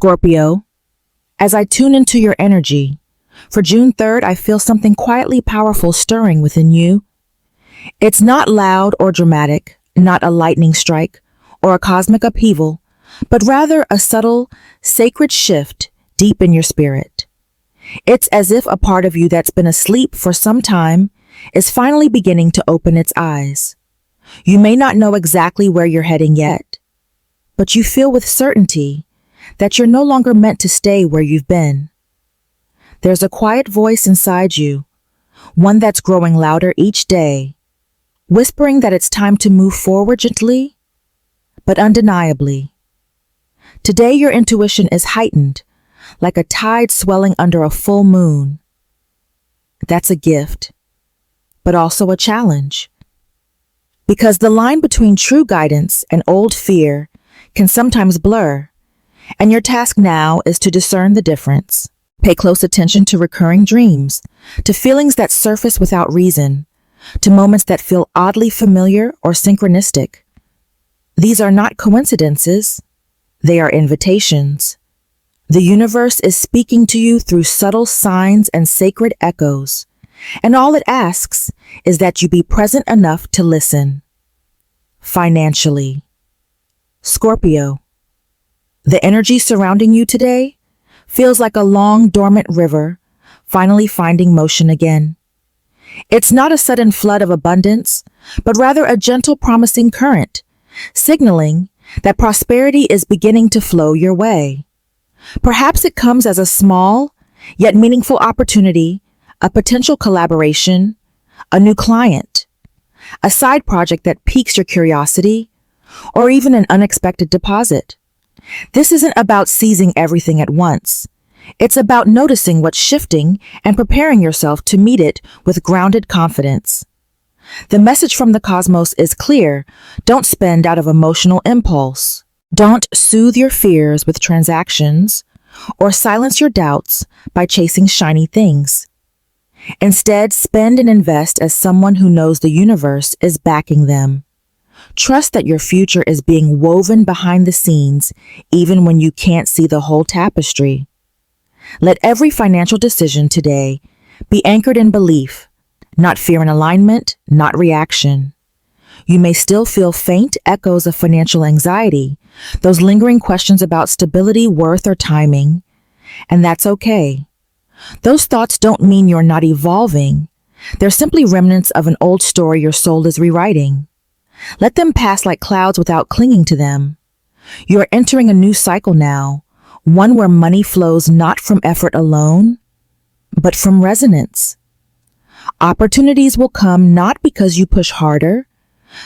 Scorpio, as I tune into your energy, for June 3rd, I feel something quietly powerful stirring within you. It's not loud or dramatic, not a lightning strike or a cosmic upheaval, but rather a subtle, sacred shift deep in your spirit. It's as if a part of you that's been asleep for some time is finally beginning to open its eyes. You may not know exactly where you're heading yet, but you feel with certainty that you're no longer meant to stay where you've been. There's a quiet voice inside you, one that's growing louder each day, whispering that it's time to move forward gently, but undeniably. Today your intuition is heightened, like a tide swelling under a full moon. That's a gift, but also a challenge. Because the line between true guidance and old fear can sometimes blur, and your task now is to discern the difference. Pay close attention to recurring dreams, to feelings that surface without reason, to moments that feel oddly familiar or synchronistic. These are not coincidences, they are invitations. The universe is speaking to you through subtle signs and sacred echoes, and all it asks is that you be present enough to listen. Financially. Scorpio, the energy surrounding you today feels like a long, dormant river finally finding motion again. It's not a sudden flood of abundance, but rather a gentle, promising current, signaling that prosperity is beginning to flow your way. Perhaps it comes as a small, yet meaningful opportunity, a potential collaboration, a new client, a side project that piques your curiosity, or even an unexpected deposit. This isn't about seizing everything at once. It's about noticing what's shifting and preparing yourself to meet it with grounded confidence. The message from the cosmos is clear. Don't spend out of emotional impulse. Don't soothe your fears with transactions or silence your doubts by chasing shiny things. Instead, spend and invest as someone who knows the universe is backing them. Trust that your future is being woven behind the scenes, even when you can't see the whole tapestry. Let every financial decision today be anchored in belief, not fear and alignment, not reaction. You may still feel faint echoes of financial anxiety, those lingering questions about stability, worth, or timing, and that's okay. Those thoughts don't mean you're not evolving. They're simply remnants of an old story your soul is rewriting. Let them pass like clouds without clinging to them. You're entering a new cycle now, one where money flows not from effort alone, but from resonance. Opportunities will come not because you push harder,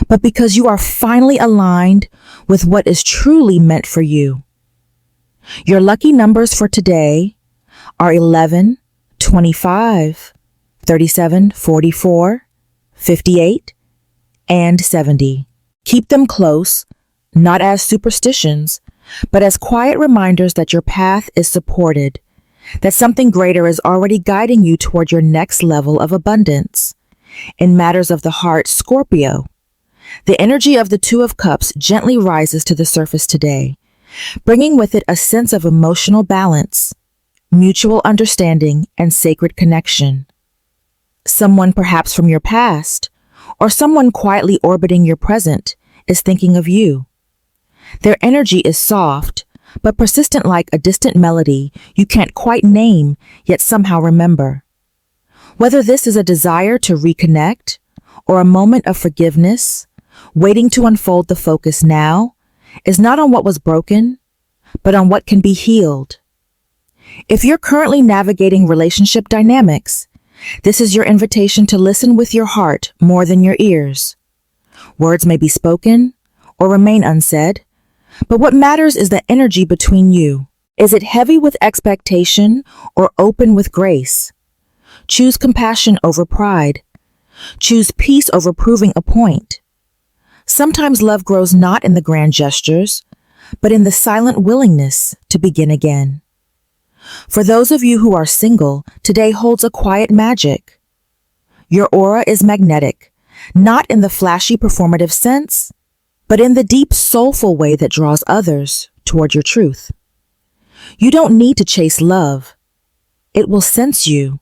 but because you are finally aligned with what is truly meant for you. Your lucky numbers for today are 11, 25, 37, 44, 58, and 70. Keep them close, not as superstitions, but as quiet reminders that your path is supported, that something greater is already guiding you toward your next level of abundance. In matters of the heart, Scorpio, the energy of the Two of Cups gently rises to the surface today, bringing with it a sense of emotional balance, mutual understanding, and sacred connection. Someone perhaps from your past, or someone quietly orbiting your present, is thinking of you. Their energy is soft, but persistent, like a distant melody you can't quite name, yet somehow remember. Whether this is a desire to reconnect, or a moment of forgiveness, waiting to unfold, the focus now is not on what was broken, but on what can be healed. If you're currently navigating relationship dynamics, this is your invitation to listen with your heart more than your ears. Words may be spoken or remain unsaid, but what matters is the energy between you. Is it heavy with expectation or open with grace? Choose compassion over pride. Choose peace over proving a point. Sometimes love grows not in the grand gestures, but in the silent willingness to begin again. For those of you who are single, today holds a quiet magic. Your aura is magnetic, not in the flashy performative sense, but in the deep soulful way that draws others toward your truth. You don't need to chase love. It will sense you.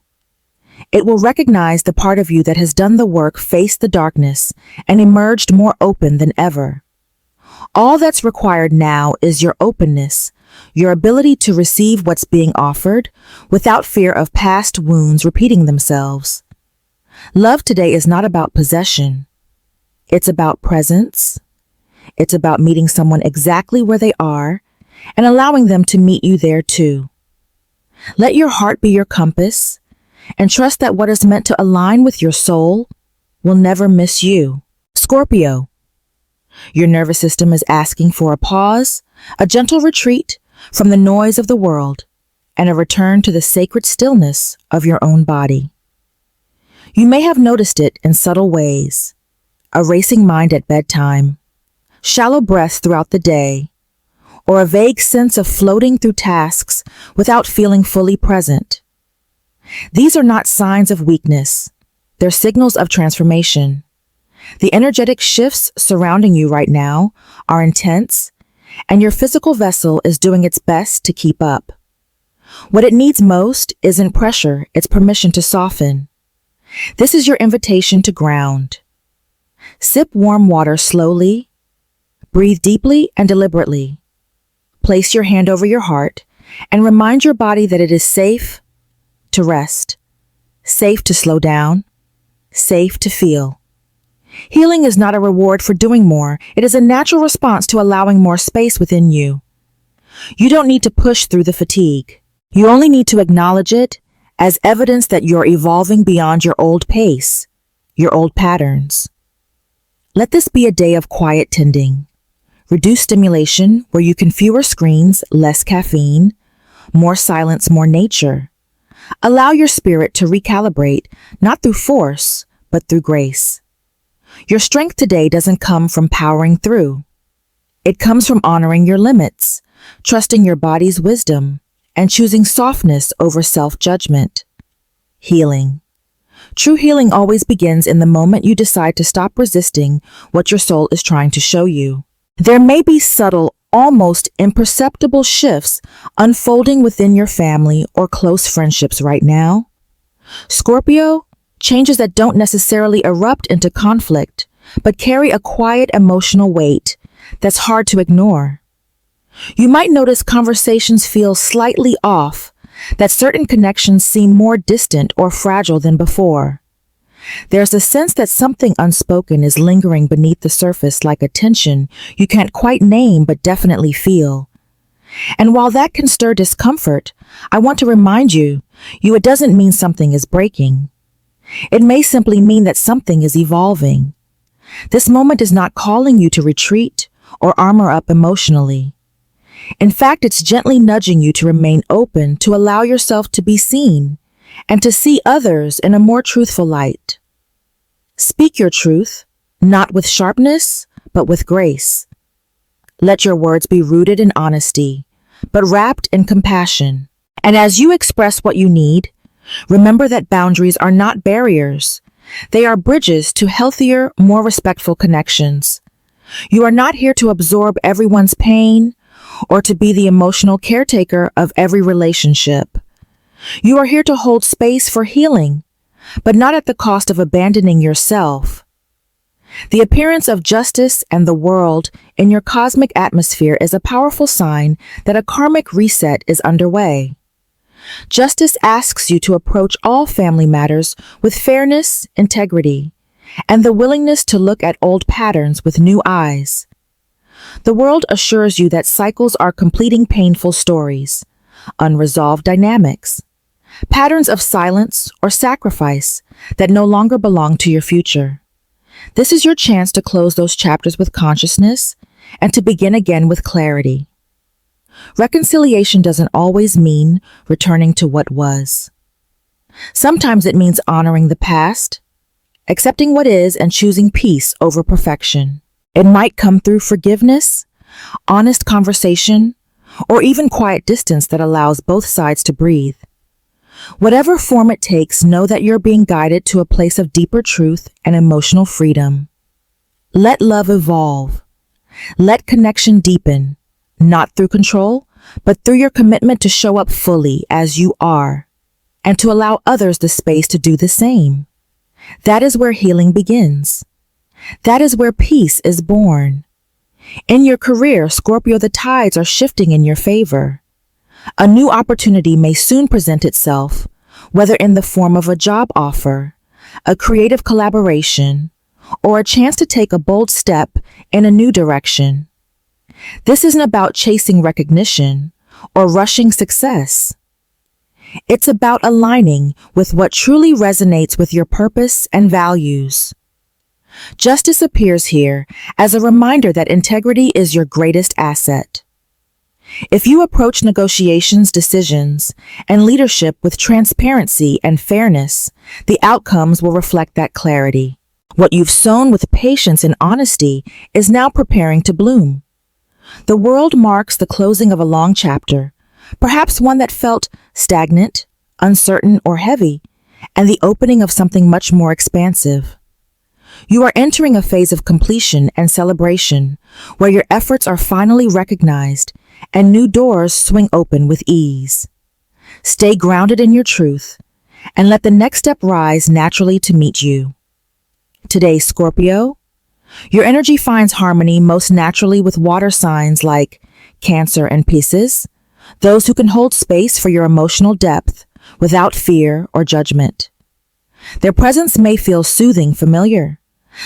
It will recognize the part of you that has done the work, faced the darkness, and emerged more open than ever. All that's required now is your openness, your ability to receive what's being offered without fear of past wounds repeating themselves. Love today is not about possession. It's about presence. It's about meeting someone exactly where they are and allowing them to meet you there too. Let your heart be your compass and trust that what is meant to align with your soul will never miss you. Scorpio, your nervous system is asking for a pause, a gentle retreat from the noise of the world, and a return to the sacred stillness of your own body. You may have noticed it in subtle ways: a racing mind at bedtime, shallow breaths throughout the day, or a vague sense of floating through tasks without feeling fully present. These are not signs of weakness. They're signals of transformation. The energetic shifts surrounding you right now are intense, and your physical vessel is doing its best to keep up. What it needs most isn't pressure, it's permission to soften. This is your invitation to ground. Sip warm water slowly. Breathe deeply and deliberately. Place your hand over your heart and remind your body that it is safe to rest, safe to slow down, safe to feel. Healing is not a reward for doing more. It is a natural response to allowing more space within you. You don't need to push through the fatigue. You only need to acknowledge it as evidence that you're evolving beyond your old pace, your old patterns. Let this be a day of quiet tending. Reduce stimulation where you can: fewer screens, less caffeine, more silence, more nature. Allow your spirit to recalibrate, not through force, but through grace. Your strength today doesn't come from powering through. It comes from honoring your limits, trusting your body's wisdom, and choosing softness over self-judgment. Healing. True healing always begins in the moment you decide to stop resisting what your soul is trying to show you. There may be subtle, almost imperceptible shifts unfolding within your family or close friendships right now. Scorpio, changes that don't necessarily erupt into conflict, but carry a quiet emotional weight that's hard to ignore. You might notice conversations feel slightly off, that certain connections seem more distant or fragile than before. There's a sense that something unspoken is lingering beneath the surface, like a tension you can't quite name but definitely feel. And while that can stir discomfort, I want to remind you it doesn't mean something is breaking. It may simply mean that something is evolving. This moment is not calling you to retreat or armor up emotionally. In fact, it's gently nudging you to remain open, to allow yourself to be seen, and to see others in a more truthful light. Speak your truth, not with sharpness, but with grace. Let your words be rooted in honesty, but wrapped in compassion. And as you express what you need, remember that boundaries are not barriers. They are bridges to healthier, more respectful connections. You are not here to absorb everyone's pain or to be the emotional caretaker of every relationship. You are here to hold space for healing, but not at the cost of abandoning yourself. The appearance of justice and the world in your cosmic atmosphere is a powerful sign that a karmic reset is underway. Justice asks you to approach all family matters with fairness, integrity, and the willingness to look at old patterns with new eyes. The world assures you that cycles are completing painful stories, unresolved dynamics, patterns of silence or sacrifice that no longer belong to your future. This is your chance to close those chapters with consciousness and to begin again with clarity. Reconciliation doesn't always mean returning to what was. Sometimes it means honoring the past, accepting what is, and choosing peace over perfection. It might come through forgiveness, honest conversation, or even quiet distance that allows both sides to breathe. Whatever form it takes, know that you're being guided to a place of deeper truth and emotional freedom. Let love evolve. Let connection deepen, not through control, but through your commitment to show up fully as you are and to allow others the space to do the same. That is where healing begins. That is where peace is born. In your career, Scorpio, the tides are shifting in your favor. A new opportunity may soon present itself, whether in the form of a job offer, a creative collaboration, or a chance to take a bold step in a new direction. This isn't about chasing recognition or rushing success. It's about aligning with what truly resonates with your purpose and values. Justice appears here as a reminder that integrity is your greatest asset. If you approach negotiations, decisions, and leadership with transparency and fairness, the outcomes will reflect that clarity. What you've sown with patience and honesty is now preparing to bloom. The world marks the closing of a long chapter, perhaps one that felt stagnant, uncertain, or heavy, and the opening of something much more expansive. You are entering a phase of completion and celebration, where your efforts are finally recognized and new doors swing open with ease. Stay grounded in your truth and let the next step rise naturally to meet you. Today, Scorpio, your energy finds harmony most naturally with water signs like Cancer and Pisces, those who can hold space for your emotional depth without fear or judgment. Their presence may feel soothing, familiar,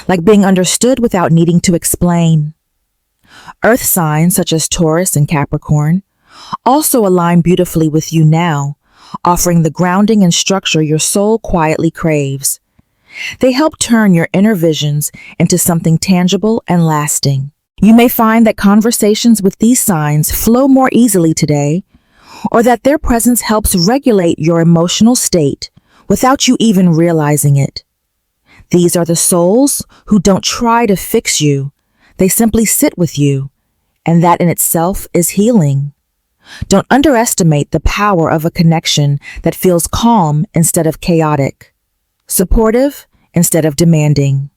like being understood without needing to explain. Earth signs such as Taurus and Capricorn also align beautifully with you now, offering the grounding and structure your soul quietly craves. They help turn your inner visions into something tangible and lasting. You may find that conversations with these signs flow more easily today, or that their presence helps regulate your emotional state without you even realizing it. These are the souls who don't try to fix you. They simply sit with you, and that in itself is healing. Don't underestimate the power of a connection that feels calm instead of chaotic, supportive instead of demanding.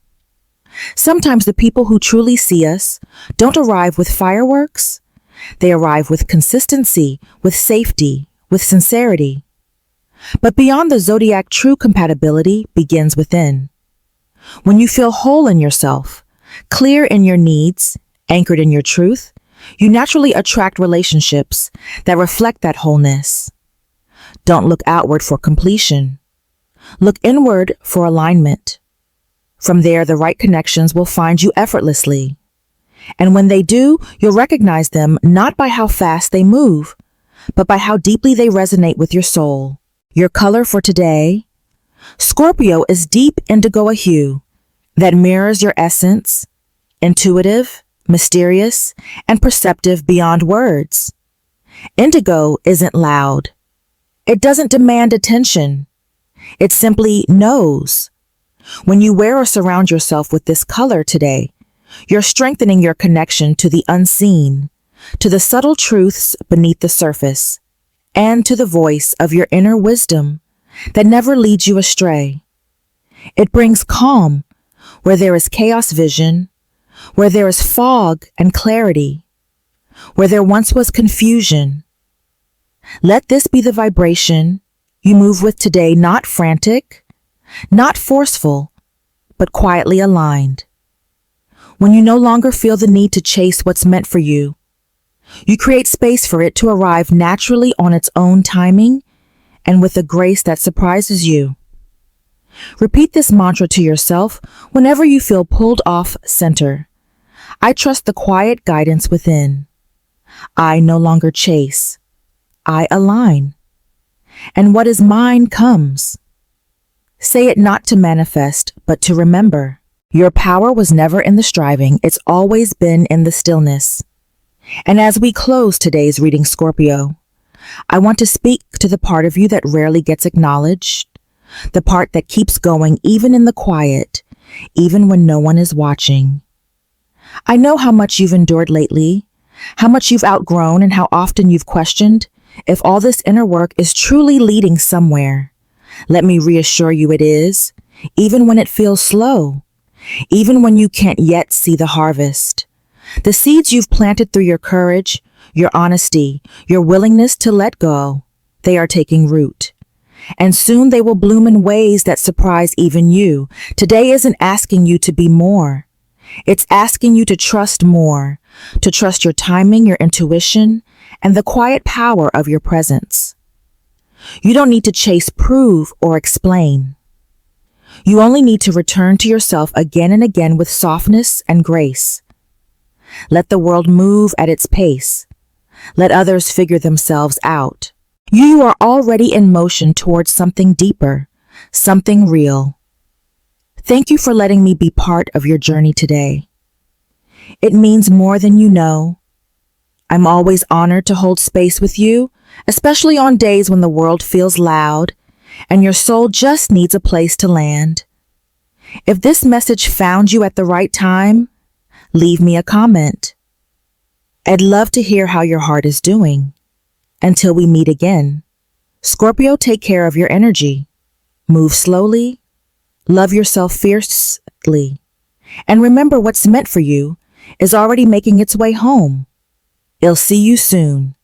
Sometimes the people who truly see us don't arrive with fireworks. They arrive with consistency, with safety, with sincerity. But beyond the zodiac, true compatibility begins within. When you feel whole in yourself, clear in your needs, anchored in your truth, you naturally attract relationships that reflect that wholeness. Don't look outward for completion. Look inward for alignment. From there, the right connections will find you effortlessly. And when they do, you'll recognize them not by how fast they move, but by how deeply they resonate with your soul. Your color for today, Scorpio, is deep indigo, a hue that mirrors your essence, intuitive, mysterious, and perceptive beyond words. Indigo isn't loud. It doesn't demand attention. It simply knows. When you wear or surround yourself with this color today, you're strengthening your connection to the unseen, to the subtle truths beneath the surface, and to the voice of your inner wisdom that never leads you astray. It brings calm where there is chaos, vision where there is fog, and clarity where there once was confusion. Let this be the vibration you move with today, not frantic, not forceful, but quietly aligned. When you no longer feel the need to chase what's meant for you, you create space for it to arrive naturally on its own timing and with a grace that surprises you. Repeat this mantra to yourself whenever you feel pulled off center. I trust the quiet guidance within. I no longer chase. I align. And what is mine comes. Say it not to manifest, but to remember. Your power was never in the striving, it's always been in the stillness. And as we close today's reading, Scorpio, I want to speak to the part of you that rarely gets acknowledged, the part that keeps going even in the quiet, even when no one is watching. I know how much you've endured lately, how much you've outgrown, and how often you've questioned if all this inner work is truly leading somewhere. Let me reassure you it is, even when it feels slow, even when you can't yet see the harvest. The seeds you've planted through your courage, your honesty, your willingness to let go. They are taking root. And soon they will bloom in ways that surprise even you. Today isn't asking you to be more. It's asking you to trust more, to trust your timing, your intuition, and the quiet power of your presence. You don't need to chase, prove, or explain. You only need to return to yourself again and again with softness and grace. Let the world move at its pace. Let others figure themselves out. You are already in motion towards something deeper, something real. Thank you for letting me be part of your journey today. It means more than you know. I'm always honored to hold space with you, especially on days when the world feels loud and your soul just needs a place to land. If this message found you at the right time, leave me a comment. I'd love to hear how your heart is doing. Until we meet again, Scorpio, take care of your energy. Move slowly, love yourself fiercely, and remember what's meant for you is already making its way home. I'll see you soon.